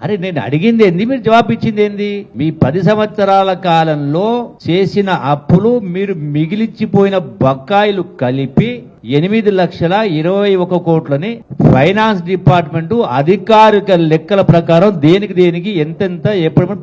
అరే నేను అడిగింది ఏంది, మీరు జవాబు ఇచ్చింది ఏంది? మీ 10 సంవత్సరాల కాలంలో చేసిన అప్పులు, మీరు మిగిలిచ్చిపోయిన బకాయిలు కలిపి 8,21,00,000 ఫైనాన్స్ డిపార్ట్మెంట్ అధికారిక లెక్కల ప్రకారం దేనికి ఎంతెంత ఎప్పుడు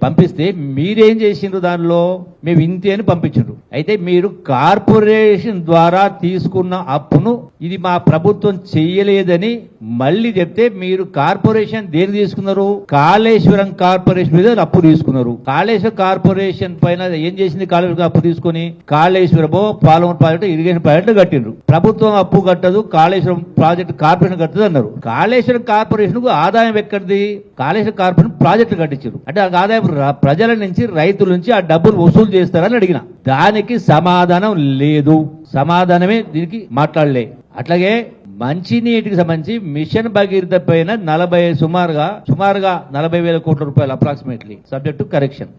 పంపిస్తే మీరేం చేసిండ్రు? దానిలో మేము ఇంతే అని పంపించారు. అయితే మీరు కార్పొరేషన్ ద్వారా తీసుకున్న అప్పును ఇది మా ప్రభుత్వం చెయ్యలేదని మళ్ళీ చెప్తే, మీరు కార్పొరేషన్ దేని తీసుకున్నారు? కాళేశ్వరం కార్పొరేషన్ మీద అప్పు తీసుకున్నారు. కాళేశ్వరం కార్పొరేషన్ పైన ఏం చేసింది? కాళేశ్వరం అప్పు తీసుకుని కాళేశ్వరమో పాలమూరు ప్రాజెక్టు, ఇరిగేషన్ ప్రాజెక్టు కట్టిండ్రు. ప్రభుత్వం అప్పు కట్టదు, కాళేశ్వరం ప్రాజెక్టు కార్పొరేషన్ కట్టదు అన్నారు. కాళేశ్వరం కార్పొరేషన్ కు ఆదాయం ఎక్కడిది? కాళేశ్వరం కార్పొరేషన్ ప్రాజెక్టు కట్టించారు. అంటే ఆ ఆదాయం ప్రజల నుంచి, రైతుల నుంచి ఆ డబ్బులు వసూలు చేస్తారని అడిగిన. దానికి సమాధానం లేదు. సమాధానమే దీనికి మాట్లాడలే. అట్లాగే మంచినీటికి సంబంధించి మిషన్ భగీరథ పైన సుమారుగా 40,000 కోట్ల రూపాయలు అప్రాక్సిమేట్లీ, సబ్జెక్ట్ టు కరెక్షన్.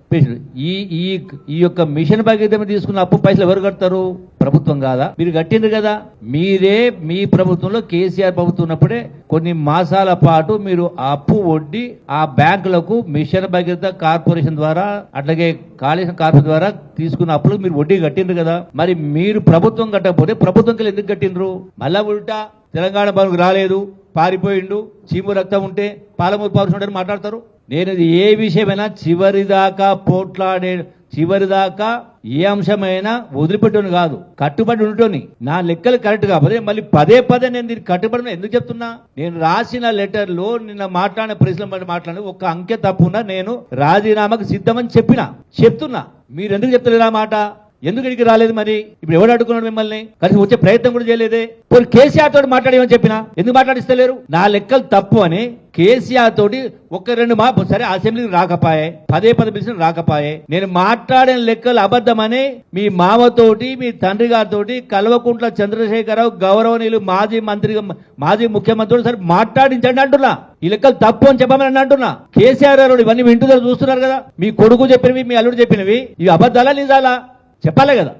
ఈ యొక్క మిషన్ భగీరథ మీద తీసుకున్న అప్పు పైసలు ఎవరు కడతారు? ప్రభుత్వం కాదా? మీరు కట్టిండ్రు కదా. మీరే మీ ప్రభుత్వంలో, కేసీఆర్ ప్రభుత్వం ఉన్నప్పుడే కొన్ని మాసాల పాటు మీరు అప్పు వడ్డీ ఆ బ్యాంకులకు మిషన్ భగీరథ కార్పొరేషన్ ద్వారా, అట్లాగే కాళేశ్వరం కార్పొరేషన్ ద్వారా తీసుకున్న అప్పులకు మీరు వడ్డీ కట్టిండ్రు కదా. మరి మీరు ప్రభుత్వం కట్టకపోతే ప్రభుత్వం ఎందుకు కట్టిండ్రు? మళ్ళా ఉల్టా తెలంగాణ భవన్కు రాలేదు, పారిపోయిండు, చీము రక్తం ఉంటే పాలమూరు పౌరుషుడు మాట్లాడతారు. నేను ఏ విషయమైనా చివరిదాకా ఏ అంశమైనా వదిలిపెట్టను కాదు, కట్టుబడి ఉండటోని. నా లెక్కలు కరెక్ట్ కాకపోతే మళ్ళీ పదే నేను దీనికి కట్టుబడి ఎందుకు చెప్తున్నా? నేను రాసిన లెటర్లో నిన్న మాట్లాడిన ప్రశ్నలు మాట్లాడి ఒక్క అంకె తప్పున్నా నేను రాజీనామాకు సిద్ధమని చెప్తున్నా. మీరు ఎందుకు చెప్తలేరు ఆ మాట? ఎందుకు ఇక్కడికి రాలేదు? మరి ఇప్పుడు ఎవడు అడుగున్నాడు మిమ్మల్ని? కలిసి వచ్చే ప్రయత్నం కూడా చేయలేదే. పోనీ కేసీఆర్ తోటి మాట్లాడేమని చెప్పినా ఎందుకు మాట్లాడిస్తలేరు? నా లెక్కలు తప్పు అని కేసీఆర్ తోటి 1-2 సరే అసెంబ్లీకి రాకపోయే, పదే పిలిచిన రాకపోయే. నేను మాట్లాడిన లెక్కలు అబద్ధమని మీ మామతోటి, మీ తండ్రి గారితోటి, కల్వకుంట్ల చంద్రశేఖరరావు గౌరవనీయులు మాజీ ముఖ్యమంత్రి సరే మాట్లాడించండి అంటున్నా. ఈ లెక్కలు తప్పు అని చెప్పమని అంటున్నా. కేసీఆర్ గారు ఇవన్నీ వింటున్నారు, చూస్తున్నారు కదా. మీ కొడుకు చెప్పినవి, మీ అల్లుడు చెప్పినవి ఇవి అబద్ధాలా నిజాలా చెప్పాలి కదా.